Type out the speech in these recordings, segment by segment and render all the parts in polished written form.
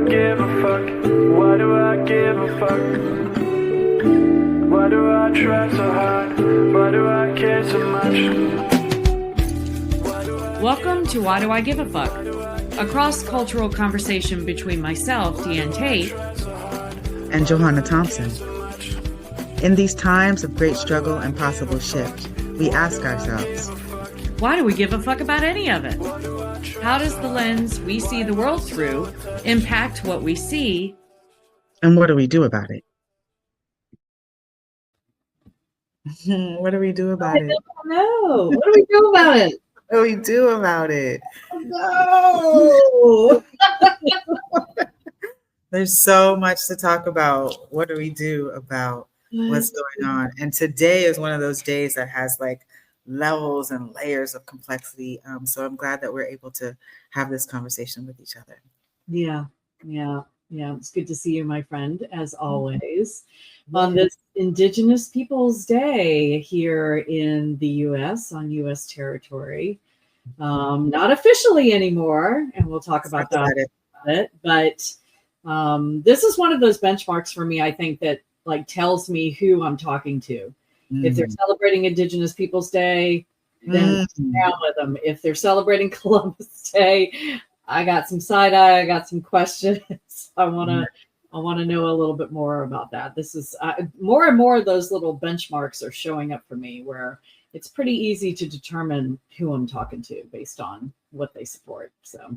give a fuck? Why do I give a fuck? Why do I try so hard? Why do I care so much? Welcome to Why Do I Give a Fuck? A cross-cultural conversation between myself, Deanne Tate, and Johanna Thompson. In these times of great struggle and possible shift, we ask ourselves, why do we give a fuck about any of it? How does the lens we see the world through impact what we see? And what do we do about it? What do we do about it? I don't know. What do we do about it? What do we do about it? No. There's so much to talk about. What do we do about what's going on? And today is one of those days that has like levels and layers of complexity. So I'm glad that we're able to have this conversation with each other. Yeah. It's good to see you, my friend, as always. On this Indigenous Peoples Day here in the U.S., on U.S. territory. Not officially anymore, and we'll talk about that a bit. But this is one of those benchmarks for me, I think, that like tells me who I'm talking to. If they're celebrating Indigenous Peoples Day, then I'm down with them. If they're celebrating Columbus Day, I got some side eye, I got some questions. I want to know a little bit more about that. This is more and more of those little benchmarks are showing up for me where it's pretty easy to determine who I'm talking to based on what they support. So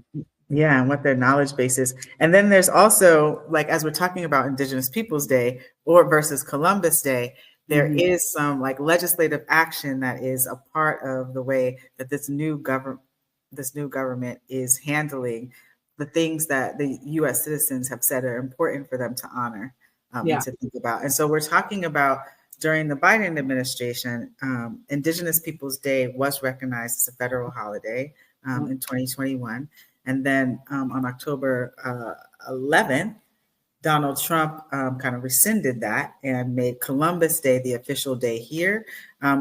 yeah, and what their knowledge base is. And then there's also, like, as we're talking about Indigenous Peoples Day or versus Columbus Day, there is some like legislative action that is a part of the way that this new government is handling the things that the U.S. citizens have said are important for them to honor and to think about. And so we're talking about during the Biden administration, Indigenous Peoples Day was recognized as a federal holiday in 2021. And then on October 11th, Donald Trump kind of rescinded that and made Columbus Day the official day here,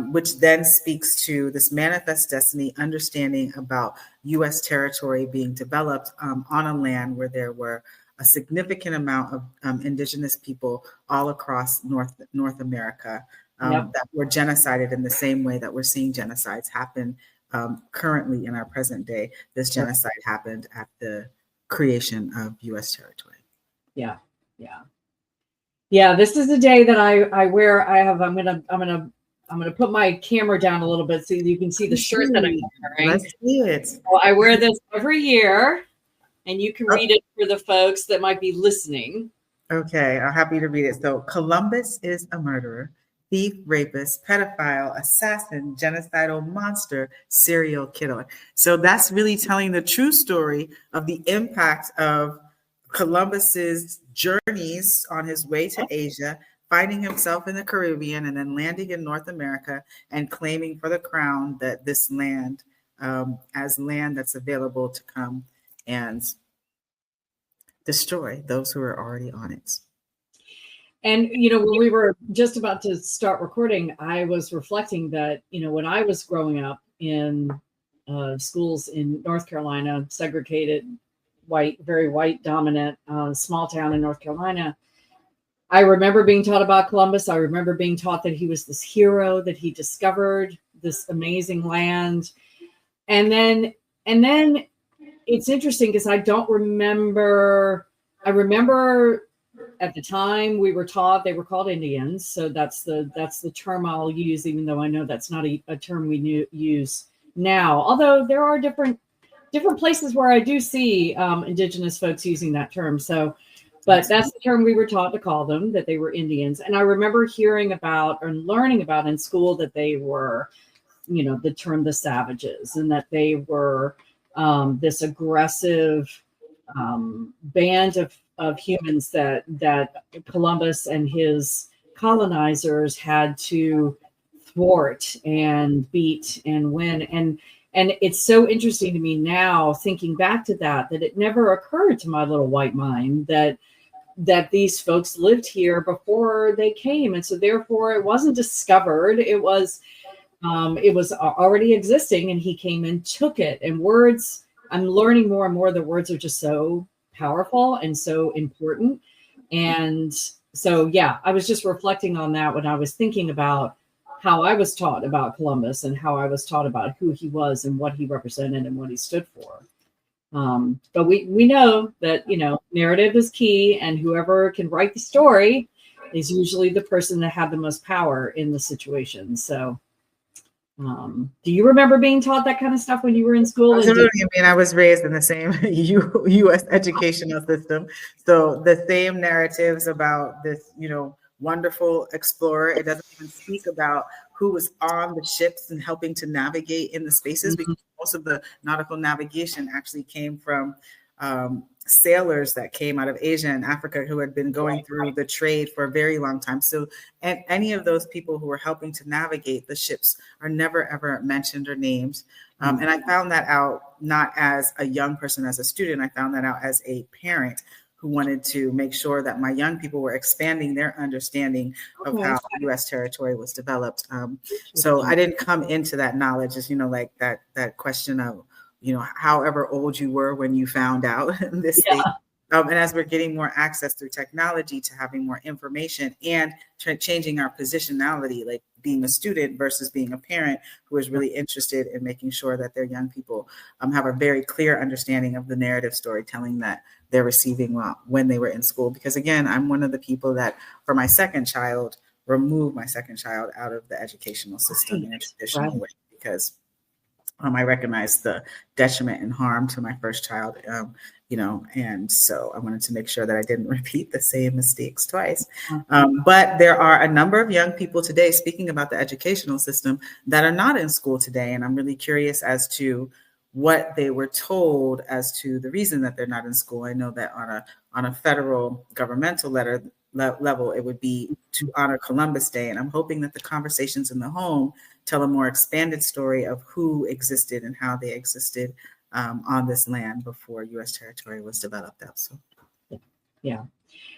which then speaks to this manifest destiny understanding about U.S. territory being developed on a land where there were a significant amount of indigenous people all across North America that were genocided in the same way that we're seeing genocides happen currently in our present day. This genocide happened at the creation of U.S. territory. Yeah. This is the day that I wear. I'm gonna put my camera down a little bit so you can see the shirt that I'm wearing. Let's see it. So I wear this every year, and you can read it for the folks that might be listening. Okay, I'm happy to read it. So Columbus is a murderer, thief, rapist, pedophile, assassin, genocidal monster, serial killer. So that's really telling the true story of the impact of Columbus's journeys on his way to Asia, finding himself in the Caribbean and then landing in North America and claiming for the crown that this land as land that's available to come and destroy those who are already on it. And, when we were just about to start recording, I was reflecting that, when I was growing up in schools in North Carolina, segregated, very white dominant small town in North Carolina, I remember being taught about Columbus. I remember being taught that he was this hero, that he discovered this amazing land. And then it's interesting because I don't remember. I remember at the time we were taught they were called Indians. So that's the term I'll use, even though I know that's not a term we use now. Although there are different places where I do see indigenous folks using that term. So, but that's the term we were taught to call them, that they were Indians. And I remember hearing about and learning about in school that they were, the term the savages, and that they were this aggressive band of humans that Columbus and his colonizers had to thwart and beat and win. And it's so interesting to me now, thinking back to that it never occurred to my little white mind that these folks lived here before they came. And so therefore it wasn't discovered. It was already existing, and he came and took it. And words, I'm learning more and more that words are just so powerful and so important. And so, yeah, I was just reflecting on that when I was thinking about how I was taught about Columbus and how I was taught about who he was and what he represented and what he stood for. But we know that, narrative is key, and whoever can write the story is usually the person that had the most power in the situation. So, do you remember being taught that kind of stuff when you were in school? Absolutely. I mean, I was raised in the same U.S. educational system. So the same narratives about this, wonderful explorer. It doesn't even speak about who was on the ships and helping to navigate in the spaces, because most of the nautical navigation actually came from sailors that came out of Asia and Africa who had been going through the trade for a very long time. So, and any of those people who were helping to navigate the ships are never, ever mentioned or named. And I found that out not as a young person, as a student. I found that out as a parent who wanted to make sure that my young people were expanding their understanding of how U.S. territory was developed. So I didn't come into that knowledge as, like that question of, however old you were when you found out this state. And as we're getting more access through technology to having more information and changing our positionality, like being a student versus being a parent who is really interested in making sure that their young people have a very clear understanding of the narrative storytelling that they're receiving when they were in school. Because again, I'm one of the people that for my second child, removed my second child out of the educational system in a traditional way, because I recognized the detriment and harm to my first child, and so I wanted to make sure that I didn't repeat the same mistakes twice. But there are a number of young people today, speaking about the educational system, that are not in school today. And I'm really curious as to what they were told as to the reason that they're not in school. I know that on a federal governmental level, it would be to honor Columbus Day. And I'm hoping that the conversations in the home tell a more expanded story of who existed and how they existed on this land before U.S. territory was developed out. So, yeah.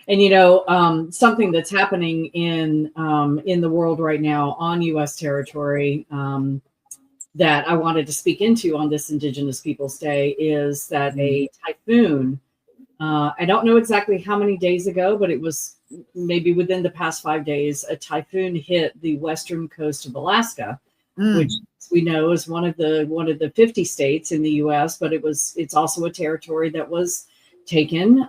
And, something that's happening in the world right now on U.S. territory that I wanted to speak into on this Indigenous Peoples Day is that a typhoon, I don't know exactly how many days ago, but it was maybe within the past 5 days, a typhoon hit the western coast of Alaska, which we know is one of the 50 states in the U.S., but it's also a territory that was taken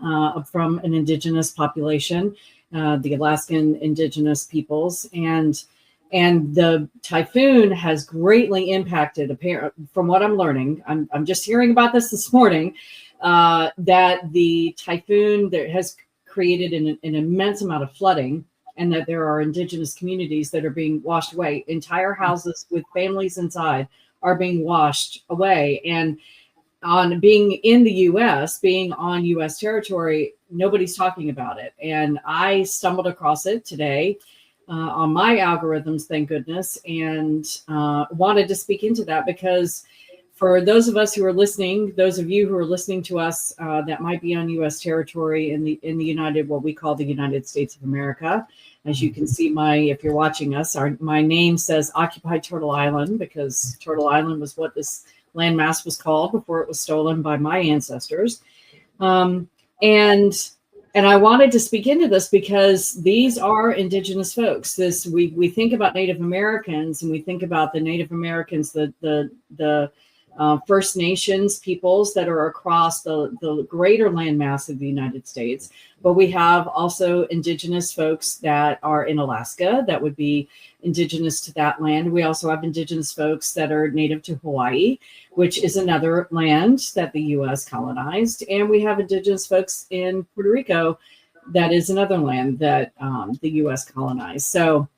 from an indigenous population, the Alaskan indigenous peoples, and the typhoon has greatly impacted. From what I'm learning, I'm just hearing about this morning, that the typhoon that has created an immense amount of flooding, and that there are indigenous communities that are being washed away. Entire houses with families inside are being washed away. And on being in the U.S., being on U.S. territory, nobody's talking about it. And I stumbled across it today on my algorithms, thank goodness, and wanted to speak into that because for those of us who are listening, those of you who are listening to us that might be on U.S. territory in the what we call the United States of America, as you can see, if you're watching us, my name says Occupied Turtle Island because Turtle Island was what this landmass was called before it was stolen by my ancestors, and I wanted to speak into this because these are indigenous folks. We think about Native Americans and we think about the Native Americans, the First Nations peoples that are across the greater landmass of the United States. But we have also indigenous folks that are in Alaska that would be indigenous to that land. We also have indigenous folks that are native to Hawaii, which is another land that the U.S. colonized. And we have indigenous folks in Puerto Rico that is another land that the U.S. colonized. So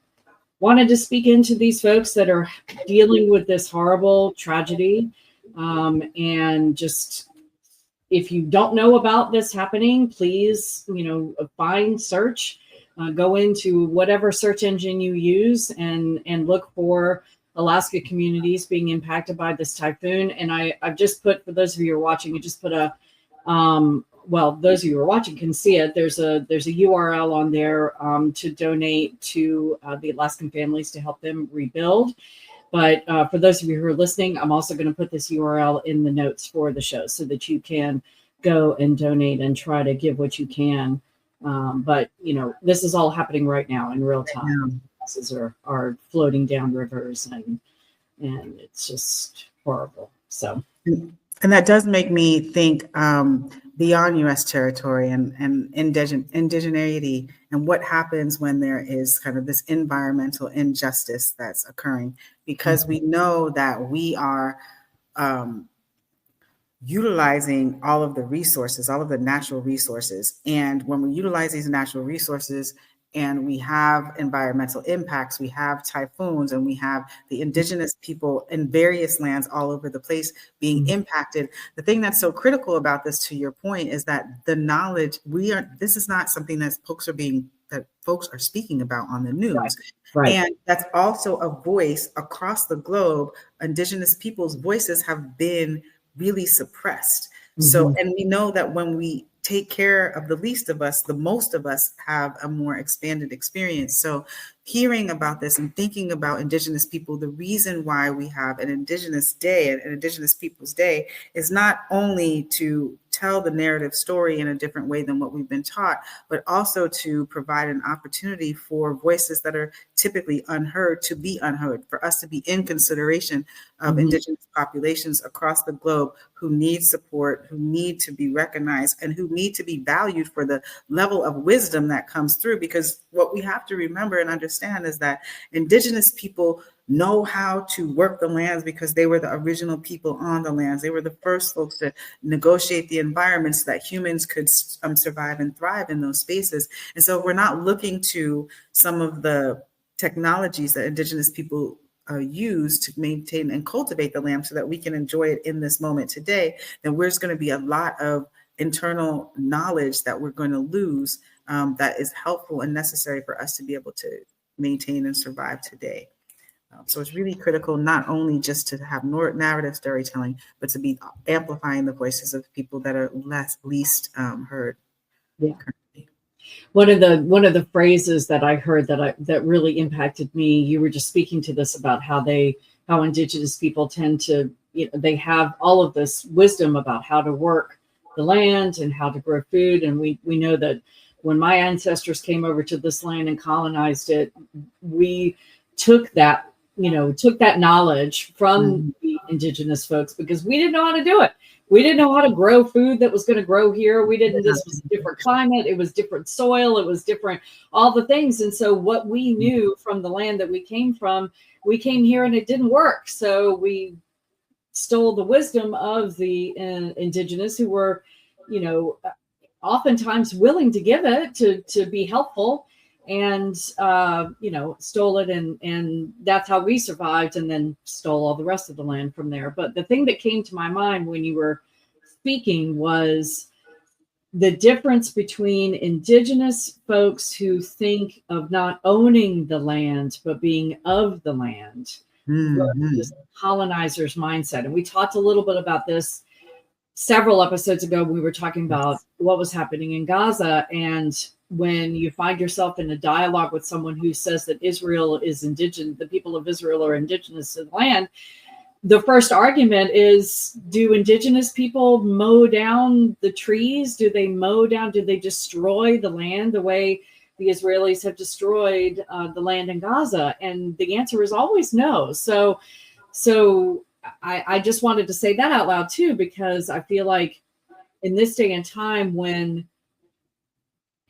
wanted to speak into these folks that are dealing with this horrible tragedy. And just, if you don't know about this happening, please, search, go into whatever search engine you use and look for Alaska communities being impacted by this typhoon. And I've just put, for those of you who are watching, I just put those of you who are watching can see it. There's a URL on there to donate to the Alaskan families to help them rebuild. But for those of you who are listening, I'm also going to put this URL in the notes for the show so that you can go and donate and try to give what you can. But this is all happening right now in real time. Buses are floating down rivers, and it's just horrible. So, and that does make me think beyond U.S. territory and indigeneity, and what happens when there is kind of this environmental injustice that's occurring, because we know that we are utilizing all of the resources, all of the natural resources. And when we utilize these natural resources and we have environmental impacts, we have typhoons, and we have the indigenous people in various lands all over the place being impacted. The thing that's so critical about this, to your point, is that the knowledge, this is not something that folks are speaking about on the news. Right. And that's also a voice across the globe. Indigenous people's voices have been really suppressed. So, and we know that when we take care of the least of us, the most of us have a more expanded experience. So hearing about this and thinking about Indigenous people, the reason why we have an Indigenous Day, an Indigenous Peoples Day, is not only to tell the narrative story in a different way than what we've been taught, but also to provide an opportunity for voices that are typically unheard to be unheard, for us to be in consideration of Indigenous populations across the globe who need support, who need to be recognized, and who need to be valued for the level of wisdom that comes through. Because what we have to remember and understand is that Indigenous people know how to work the lands because they were the original people on the lands. They were the first folks to negotiate the environments so that humans could survive and thrive in those spaces. And so we're not looking to some of the technologies that Indigenous people use to maintain and cultivate the land so that we can enjoy it in this moment today. Then there's going to be a lot of internal knowledge that we're going to lose that is helpful and necessary for us to be able to maintain and survive today. So it's really critical, not only just to have narrative storytelling, but to be amplifying the voices of people that are least heard. Yeah. One of the phrases that I heard that really impacted me, you were just speaking to this about how Indigenous people tend to, they have all of this wisdom about how to work the land and how to grow food. And we know that when my ancestors came over to this land and colonized it, we took that knowledge from the Indigenous folks because we didn't know how to do it. We didn't know how to grow food that was going to grow here. This was a different climate. It was different soil. It was different, all the things. And so what we knew from the land that we came from, we came here and it didn't work. So we stole the wisdom of the Indigenous who were, oftentimes willing to give it to be helpful, and stole it, and that's how we survived, and then stole all the rest of the land from there. But the thing that came to my mind when you were speaking was the difference between Indigenous folks who think of not owning the land but being of the land versus colonizers' mindset. And we talked a little bit about this several episodes ago when we were talking about what was happening in Gaza. And when you find yourself in a dialogue with someone who says that Israel is indigenous, the people of Israel are indigenous to the land, the first argument is, do Indigenous people mow down the trees? Do they destroy the land the way the Israelis have destroyed the land in Gaza? And the answer is always no. So I just wanted to say that out loud too, because I feel like in this day and time when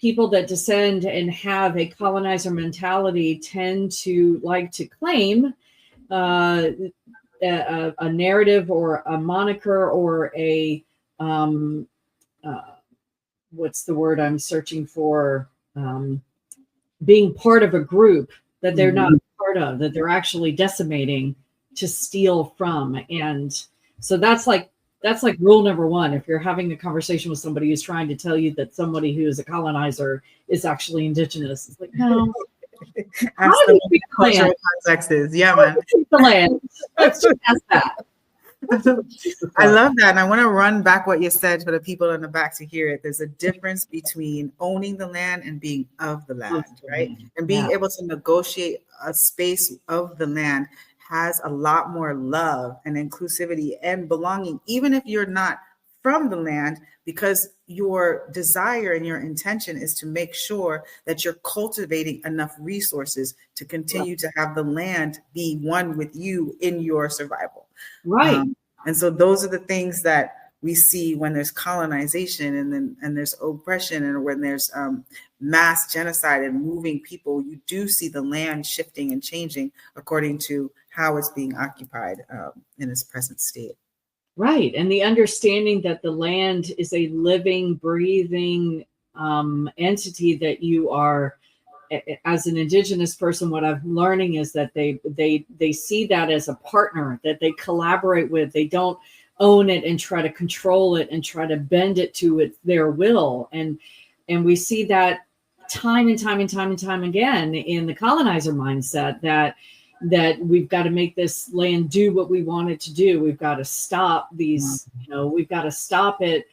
people that descend and have a colonizer mentality tend to like to claim a narrative or a moniker or a what's the word I'm searching for, being part of a group that they're not part of, that they're actually decimating to steal from. And so that's like rule number one. If you're having a conversation with somebody who's trying to tell you that somebody who is a colonizer is actually Indigenous, it's like, no. How do they treat the land? Context is, yeah, man. The land. Let's just ask that. I love that. And I want to run back what you said for the people in the back to hear it. There's a difference between owning the land and being of the land, right? And being able to negotiate a space of the land has a lot more love and inclusivity and belonging, even if you're not from the land because your desire and your intention is to make sure that you're cultivating enough resources to continue to have the land be one with you in your survival. Right. And so those are the things that we see when there's colonization and there's oppression, and when there's mass genocide and moving people. You do see the land shifting and changing according to how it's being occupied in its present state. Right. And the understanding that the land is a living, breathing entity that you are, as an indigenous person, what I'm learning is that they see that as a partner that they collaborate with. They don't own it and try to control it and try to bend it to their will. And we see that time and time and time and time again in the colonizer mindset that we've got to make this land do what we want it to do. We've got to stop these, we've got to stop it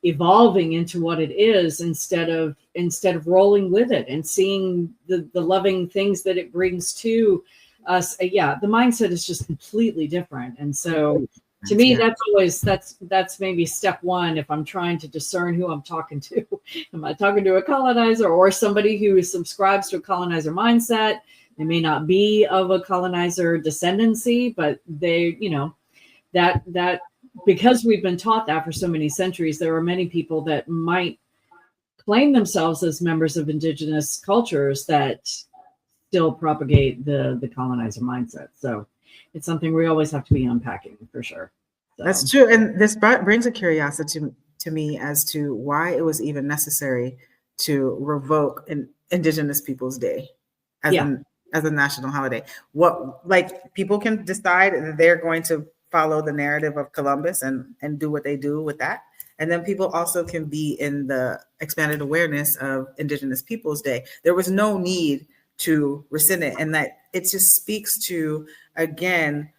evolving into what it is instead of rolling with it and seeing the loving things that it brings to us. Yeah, the mindset is just completely different. And so to me, that's maybe step one if I'm trying to discern who I'm talking to. Am I talking to a colonizer or somebody who subscribes to a colonizer mindset? They may not be of a colonizer descendancy, but they, that because we've been taught that for so many centuries, there are many people that might claim themselves as members of indigenous cultures that still propagate the colonizer mindset. So it's something we always have to be unpacking for sure. So. That's true. And this brings a curiosity to me as to why it was even necessary to revoke an Indigenous Peoples Day as a national holiday. What, like, people can decide that they're going to follow the narrative of Columbus and do what they do with that. And then people also can be in the expanded awareness of Indigenous Peoples Day. There was no need to rescind it. And that it just speaks to, again,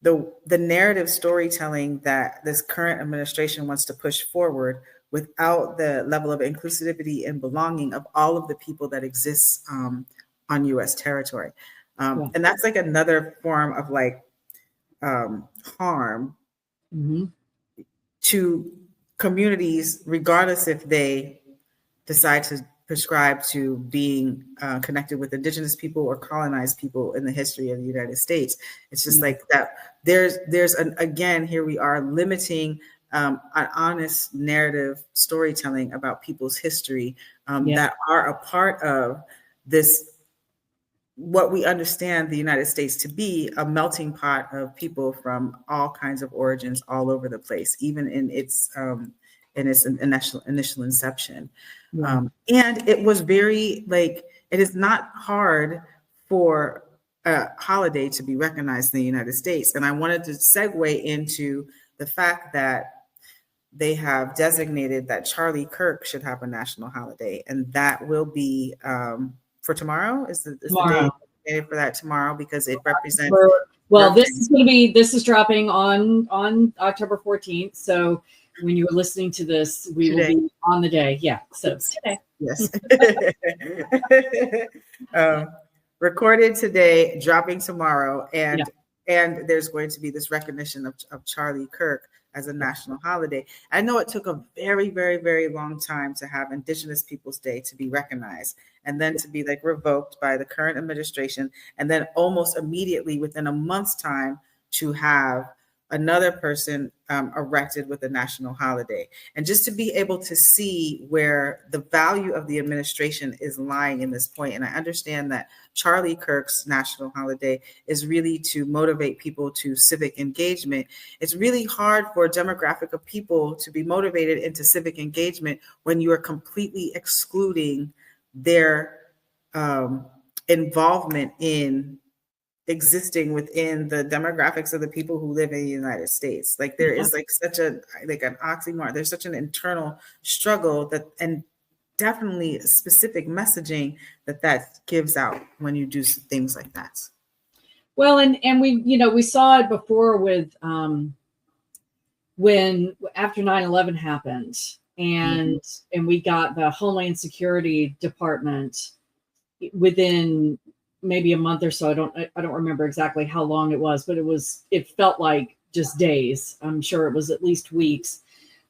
the narrative storytelling that this current administration wants to push forward without the level of inclusivity and belonging of all of the people that exist on U.S. territory. And that's like another form of harm to communities, regardless if they decide to prescribe to being connected with Indigenous people or colonized people in the history of the United States. It's just like that. There's again, here we are limiting an honest narrative storytelling about people's history that are a part of this, what we understand the United States to be, a melting pot of people from all kinds of origins all over the place, even in its initial inception. And it was very, it is not hard for a holiday to be recognized in the United States. And I wanted to segue into the fact that they have designated that Charlie Kirk should have a national holiday, and that will be for tomorrow. Is the day for that tomorrow, because it represents. Well, this is dropping on October 14th. So when you were listening to this, we will be on the day. Yeah. So today. Yes. Recorded today, dropping tomorrow, and there's going to be this recognition of Charlie Kirk as a national holiday. I know it took a very, very, very long time to have Indigenous Peoples Day to be recognized, and then to be revoked by the current administration, and then almost immediately within a month's time to have another person erected with a national holiday. And just to be able to see where the value of the administration is lying in this point. And I understand that Charlie Kirk's national holiday is really to motivate people to civic engagement. It's really hard for a demographic of people to be motivated into civic engagement when you are completely excluding their involvement in existing within the demographics of the people who live in the United States. There is such an oxymoron. There's such an internal struggle and definitely specific messaging that gives out when you do things like that. Well, and we saw it before with when after 9/11 happened, and we got the Homeland Security Department within maybe a month or so. I don't remember exactly how long it was, but it felt like just days. I'm sure it was at least weeks.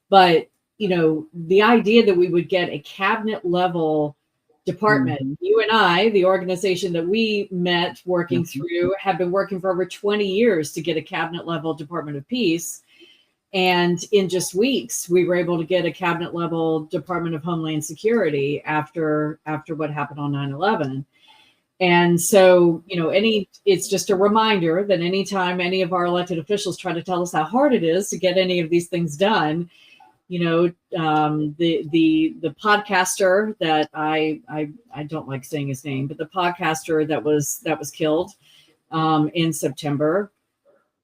But, the idea that we would get a cabinet level department, you and I, the organization that we met working through, have been working for over 20 years to get a cabinet level Department of Peace. And in just weeks, we were able to get a cabinet level Department of Homeland Security after what happened on 9/11. And so, it's just a reminder that anytime any of our elected officials try to tell us how hard it is to get any of these things done, the podcaster that I don't like saying his name, but the podcaster that was killed in September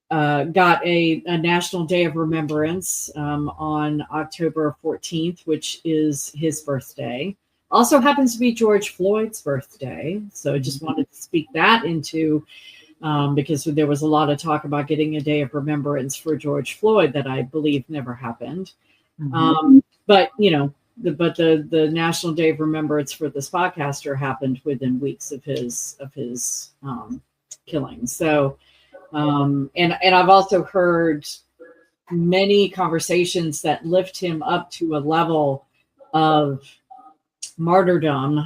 got a National Day of Remembrance on October 14th, which is his birthday. Also happens to be George Floyd's birthday. So I just wanted to speak that into, because there was a lot of talk about getting a day of remembrance for George Floyd that I believe never happened. But, the National Day of Remembrance for this podcaster happened within weeks of his killing. So, and I've also heard many conversations that lift him up to a level of martyrdom,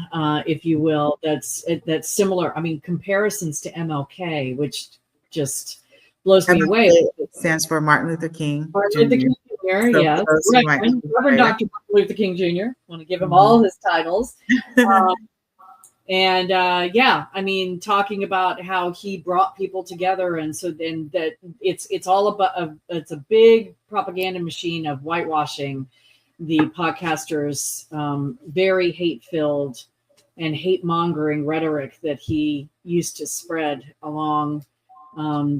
if you will, that's similar. I mean, comparisons to MLK, which just blows me away. It stands for Martin Luther King. Martin Luther King Jr. So Yes, Reverend Dr. Martin Luther King Jr. Want to give him all his titles. And I mean, talking about how he brought people together, and so then that it's all about it's a big propaganda machine of whitewashing the podcaster's very hate-filled and hate-mongering rhetoric that he used to spread along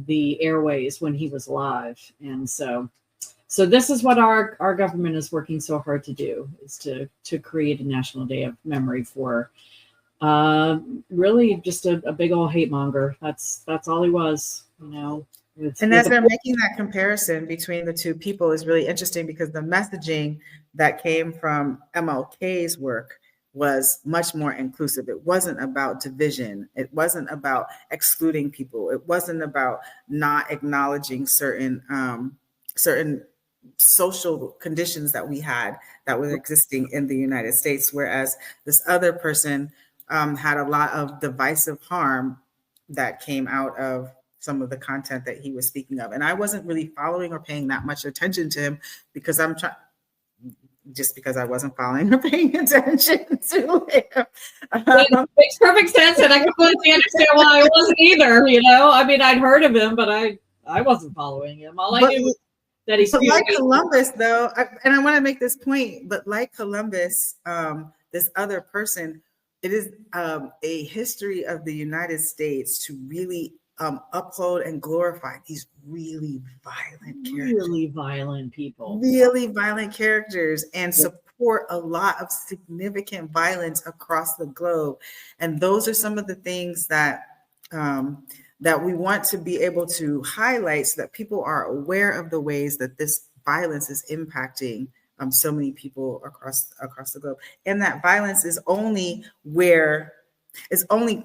the airways when he was alive. And so this is what our government is working so hard to do, is to create a National Day of Memory for really just a big old hate monger. That's all he was, And as they're making that comparison between the two people is really interesting, because the messaging that came from MLK's work was much more inclusive. It wasn't about division. It wasn't about excluding people. It wasn't about not acknowledging certain social conditions that we had that were existing in the United States. Whereas this other person had a lot of divisive harm that came out of some of the content that he was speaking of. And I wasn't really following or paying that much attention to him because I wasn't following or paying attention to him. It makes perfect sense. And I completely understand why I wasn't either, I mean, I'd heard of him, but I wasn't following him. All I knew was that he's like Columbus, though, and I want to make this point, but like Columbus, this other person, it is a history of the United States to really uphold and glorify these really violent characters. Really violent people. Really violent characters, and support a lot of significant violence across the globe. And those are some of the things that we want to be able to highlight, so that people are aware of the ways that this violence is impacting so many people across the globe. And that violence is only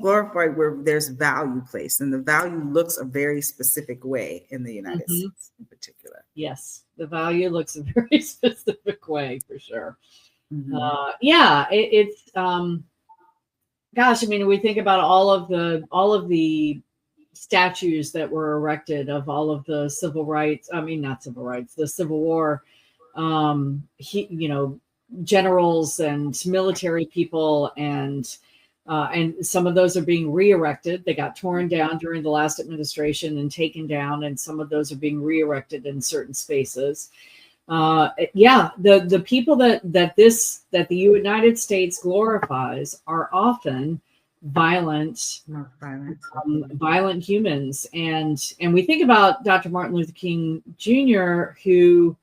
glorified where there's value placed, and the value looks a very specific way in the United States in particular. Yes, the value looks a very specific way, for sure. It's gosh, I mean, we think about all of the statues that were erected of all of the civil rights. I mean, not civil rights, the Civil War. Generals and military people, and some of those are being re-erected. They got torn down during the last administration and taken down, and some of those are being re-erected in certain spaces. The people that the United States glorifies are often violent humans, and we think about Dr. Martin Luther King Jr., who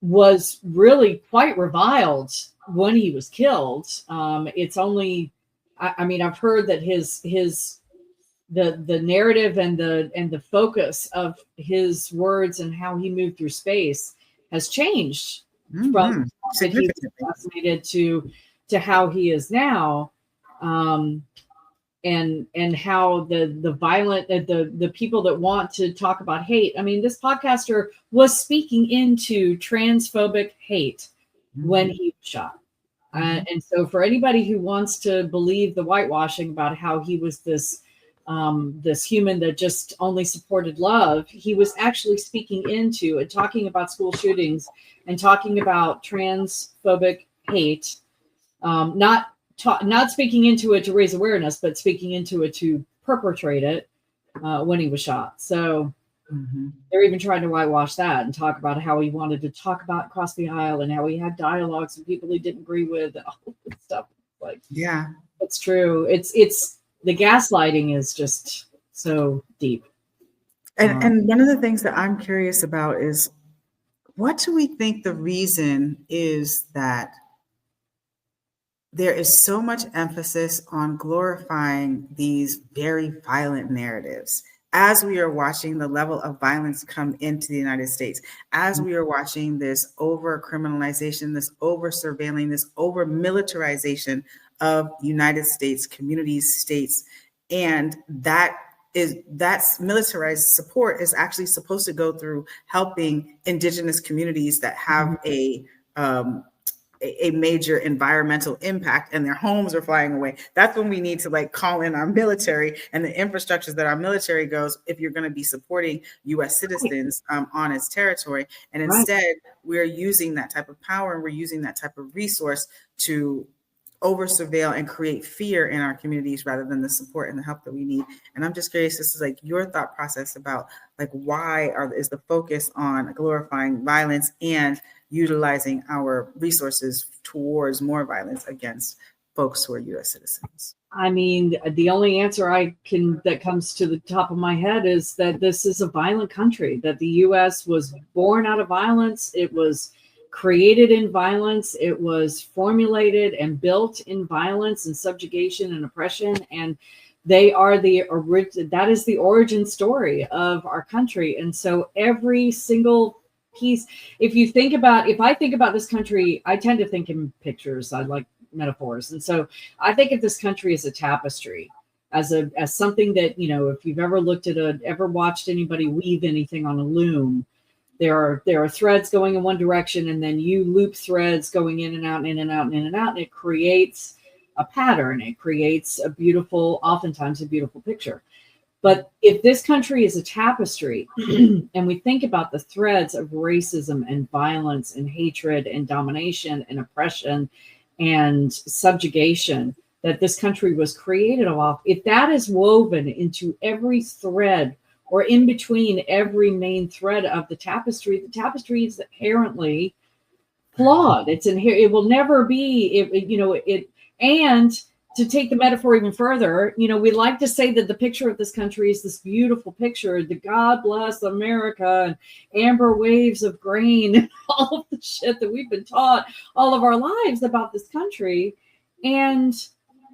was really quite reviled when he was killed. It's only, I mean, I've heard that the narrative and the focus of his words and how he moved through space has changed from that he was assassinated to how he is now. and how the violent the people that want to talk about hate. I mean, this podcaster was speaking into transphobic hate when he was shot. And so for anybody who wants to believe the whitewashing about how he was this this human that just only supported love, he was actually speaking into and talking about school shootings and talking about transphobic hate, not speaking into it to raise awareness, but speaking into it to perpetrate it when he was shot. So they're even trying to whitewash that and talk about how he wanted to talk about across the aisle and how he had dialogues with people he didn't agree with and all this stuff. Like, Yeah, it's true. It's the gaslighting is just so deep. and one of the things that I'm curious about is, what do we think the reason is that there is so much emphasis on glorifying these very violent narratives as we are watching the level of violence come into the United States, as we are watching this over criminalization, this over surveilling, this over militarization of United States communities, states, and that's militarized support is actually supposed to go through helping indigenous communities that have a major environmental impact and their homes are flying away. That's when we need to like call in our military and the infrastructures that our military goes if you're going to be supporting U.S. citizens on its territory. And instead, we're using that type of power and we're using that type of resource to over surveil and create fear in our communities rather than the support and the help that we need. And I'm just curious, this is like your thought process about like why is the focus on glorifying violence and utilizing our resources towards more violence against folks who are U.S. citizens? I mean, the only answer that comes to the top of my head is that this is a violent country, that the U.S. was born out of violence. It was created in violence. It was formulated and built in violence and subjugation and oppression. And they are that is the origin story of our country. And so every single piece, if I think about this country, I tend to think in pictures. I like metaphors. And so I think of this country as a tapestry, as something that, you know, if you've ever ever watched anybody weave anything on a loom, there are threads going in one direction, and then you loop threads going in and out and in and out and in and out, and it creates a pattern. It creates oftentimes a beautiful picture. But if this country is a tapestry and we think about the threads of racism and violence and hatred and domination and oppression and subjugation that this country was created off, if that is woven into every thread or in between every main thread of the tapestry is inherently flawed. It will never be, and to take the metaphor even further, you know, we like to say that the picture of this country is this beautiful picture, the God bless America and amber waves of grain, and all of the shit that we've been taught all of our lives about this country.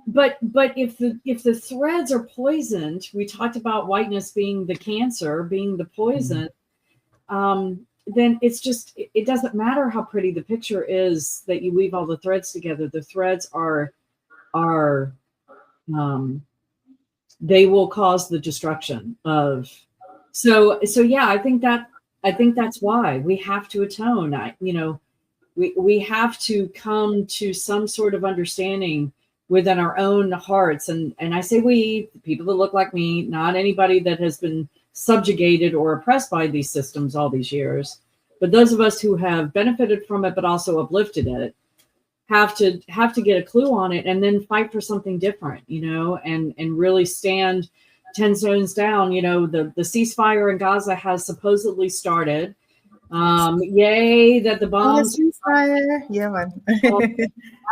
But if the threads are poisoned, we talked about whiteness being the cancer, being the poison, then it doesn't matter how pretty the picture is that you weave all the threads together. The threads they will cause the destruction of. So yeah, I think that's why we have to atone. We have to come to some sort of understanding within our own hearts. And I say we, people that look like me, not anybody that has been subjugated or oppressed by these systems all these years, but those of us who have benefited from it, but also uplifted it, have to get a clue on it and then fight for something different, and really stand 10 stones down. The ceasefire in Gaza has supposedly started. Yay that the bombs yeah, man.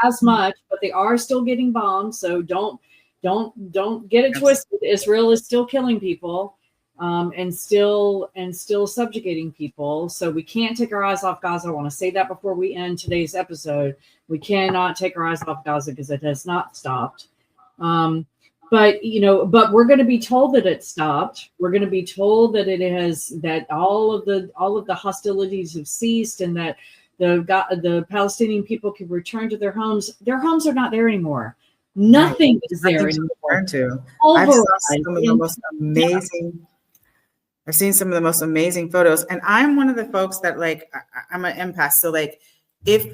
as much, but they are still getting bombed. So don't get it twisted. Israel is still killing people, and still subjugating people. So we can't take our eyes off Gaza. I want to say that before we end today's episode. We cannot take our eyes off Gaza because it has not stopped. But we're going to be told that it stopped. We're going to be told that that all of the hostilities have ceased, and that the Palestinian people can return to their homes. Their homes are not there anymore. Nothing is there Nothing to anymore. return to. Pulverized. I've seen some of the most amazing photos, and I'm one of the folks that like, I'm an empath. So like, if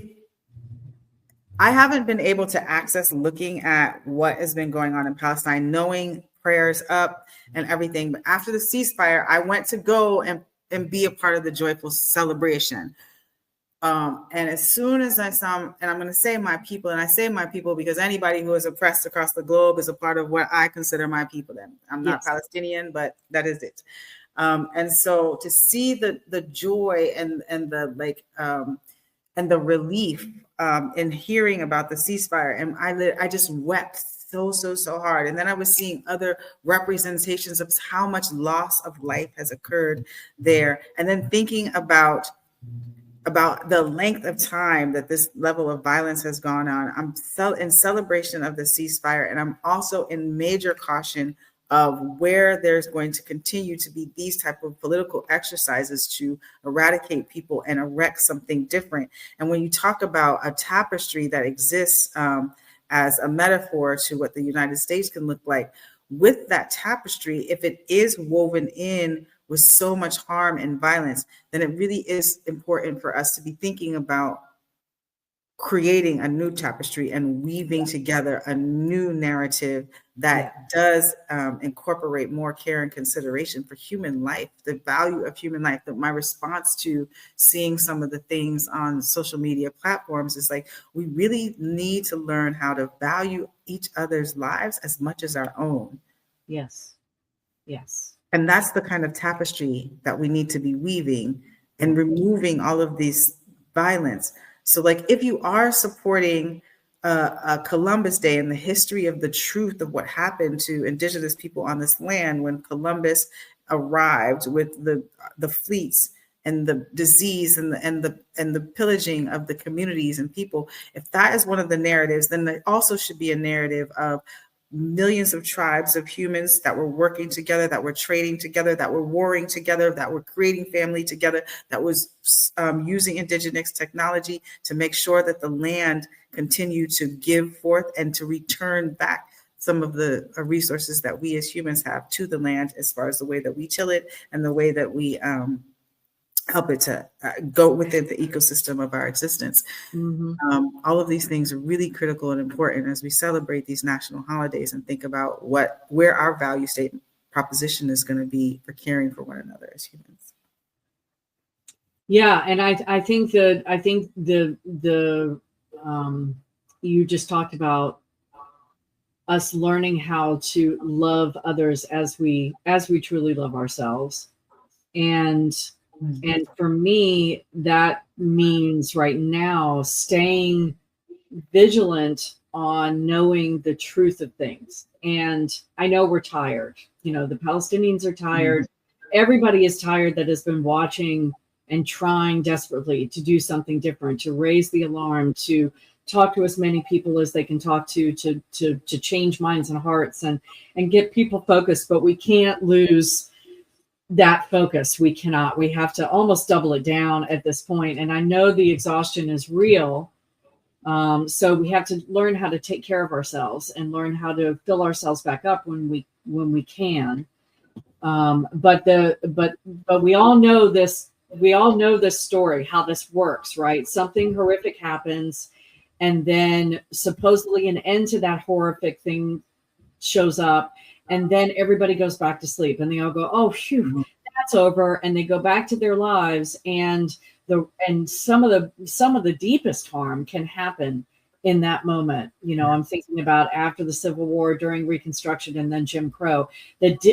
I haven't been able to access looking at what has been going on in Palestine, knowing prayers up and everything, but after the ceasefire, I went to go and be a part of the joyful celebration. And as soon as I saw, and I'm going to say my people, and I say my people because anybody who is oppressed across the globe is a part of what I consider my people. Then I'm not Palestinian, but that is it. And so to see the joy and the like and the relief in hearing about the ceasefire, and I just wept so hard. And then I was seeing other representations of how much loss of life has occurred there, and then thinking about the length of time that this level of violence has gone on. I'm in celebration of the ceasefire, and I'm also in major caution of where there's going to continue to be these type of political exercises to eradicate people and erect something different. And when you talk about a tapestry that exists as a metaphor to what the United States can look like, with that tapestry, if it is woven in with so much harm and violence, then it really is important for us to be thinking about creating a new tapestry and weaving together a new narrative that does incorporate more care and consideration for human life, the value of human life. That my response to seeing some of the things on social media platforms is like, we really need to learn how to value each other's lives as much as our own. Yes. And that's the kind of tapestry that we need to be weaving and removing all of these violence. So like, if you are supporting Columbus Day and the history of the truth of what happened to indigenous people on this land when Columbus arrived with the fleets and the disease and the pillaging of the communities and people, if that is one of the narratives, then there also should be a narrative of millions of tribes of humans that were working together, that were trading together, that were warring together, that were creating family together, that was using indigenous technology to make sure that the land continued to give forth and to return back some of the resources that we as humans have to the land, as far as the way that we till it and the way that we help it to go within the ecosystem of our existence. All of these things are really critical and important as we celebrate these national holidays and think about where our value statement proposition is going to be for caring for one another as humans. Yeah, and I think the you just talked about us learning how to love others as we truly love ourselves. And for me, that means right now staying vigilant on knowing the truth of things. And I know we're tired. You know, the Palestinians are tired. Everybody is tired that has been watching and trying desperately to do something different, to raise the alarm, to talk to as many people as they can talk to change minds and hearts and get people focused. But we can't lose that focus. We cannot. We have to almost double it down at this point. And I know the exhaustion is real. So we have to learn how to take care of ourselves and learn how to fill ourselves back up when we can. But we all know this. We all know this story, how this works, right? Something horrific happens, and then supposedly an end to that horrific thing shows up. And then everybody goes back to sleep and they all go, oh, phew, that's over. And they go back to their lives. And some of the deepest harm can happen in that moment. You know, I'm thinking about after the Civil War, during Reconstruction, and then Jim Crow,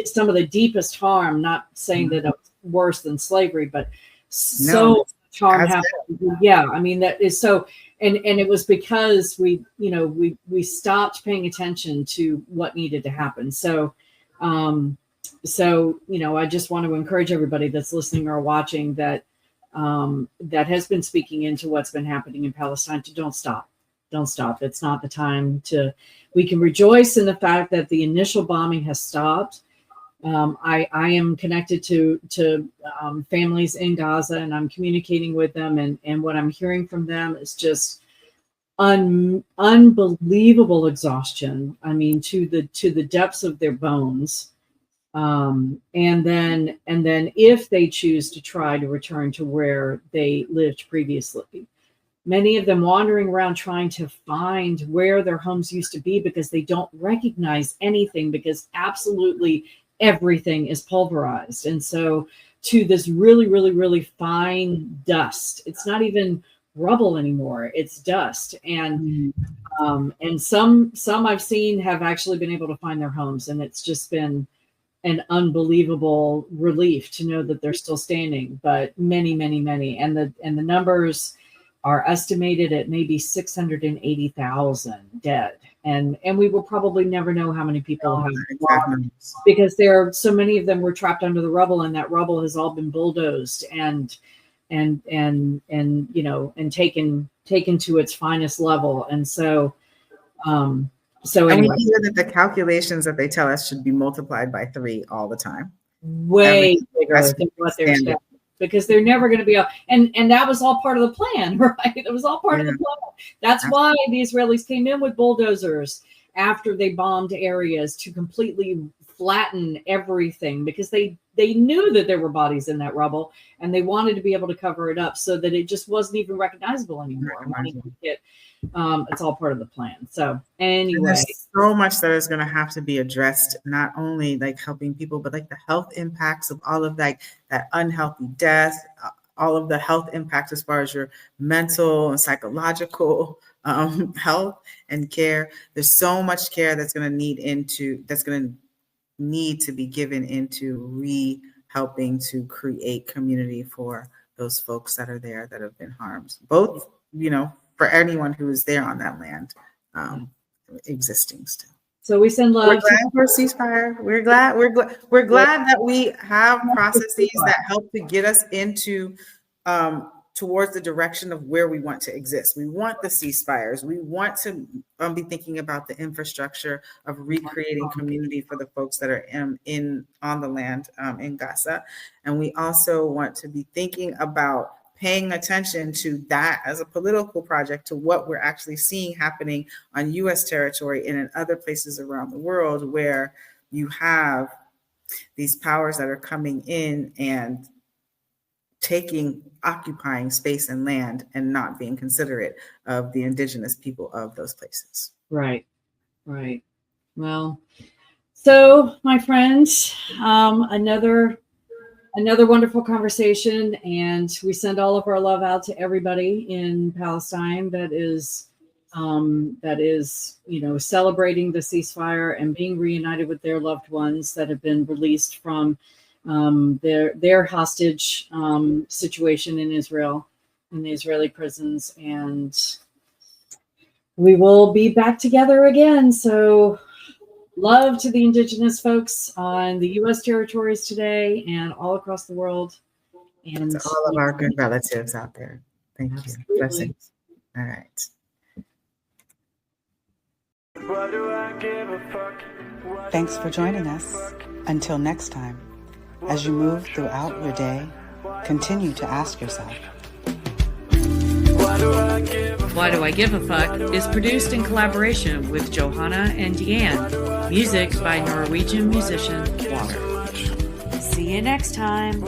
some of the deepest harm, not saying that it's worse than slavery, but so much harm happened. Yeah. I mean, that is so. And it was because we stopped paying attention to what needed to happen. So, I just want to encourage everybody that's listening or watching that has been speaking into what's been happening in Palestine to don't stop. Don't stop. It's not the time to. We can rejoice in the fact that the initial bombing has stopped. I am connected to families in Gaza, and I'm communicating with them, and what I'm hearing from them is just unbelievable exhaustion. I mean, to the depths of their bones. And then if they choose to try to return to where they lived previously, many of them wandering around trying to find where their homes used to be because they don't recognize anything, because absolutely everything is pulverized. And so to this really, really, really fine dust, it's not even rubble anymore, it's dust. And some I've seen have actually been able to find their homes, and it's just been an unbelievable relief to know that they're still standing. But many, and the numbers are estimated at maybe 680,000 dead, and we will probably never know how many people have lost, because there are so many of them were trapped under the rubble, and that rubble has all been bulldozed and taken to its finest level. And so anyway, we hear that the calculations that they tell us should be multiplied by 3 all the time. Way bigger than what they're saying, because they're never going to be able, and that was all part of the plan, right? It was all part of the plan. That's why the Israelis came in with bulldozers after they bombed areas to completely flatten everything, because they knew that there were bodies in that rubble, and they wanted to be able to cover it up so that it just wasn't even recognizable anymore. It's all part of the plan. So anyway, there's so much that is going to have to be addressed, not only like helping people, but like the health impacts of all of that unhealthy death, all of the health impacts as far as your mental and psychological health and care. There's so much care that's going to need to be given into helping to create community for those folks that are there that have been harmed, both, for anyone who is there on that land, existing still. So we send love. We're glad for a ceasefire. We're glad that we have processes that help to get us into towards the direction of where we want to exist. We want the ceasefires. We want to be thinking about the infrastructure of recreating community for the folks that are on the land in Gaza. And we also want to be thinking about paying attention to that as a political project, to what we're actually seeing happening on U.S. territory and in other places around the world, where you have these powers that are coming in and occupying space and land and not being considerate of the indigenous people of those places. Right. Well, so my friends, another wonderful conversation, and we send all of our love out to everybody in Palestine that is celebrating the ceasefire and being reunited with their loved ones that have been released from their hostage situation in Israel, in the Israeli prisons. And we will be back together again. So love to the indigenous folks on the U.S. territories today and all across the world. And to all of our good relatives out there. Thank you. Blessings. All right. Thanks for joining us. Until next time, as you move throughout your day, continue to ask yourself, Why Do I Give a Fuck is produced in collaboration with Johanna and Deanne. Music by Norwegian musician Water. See you next time.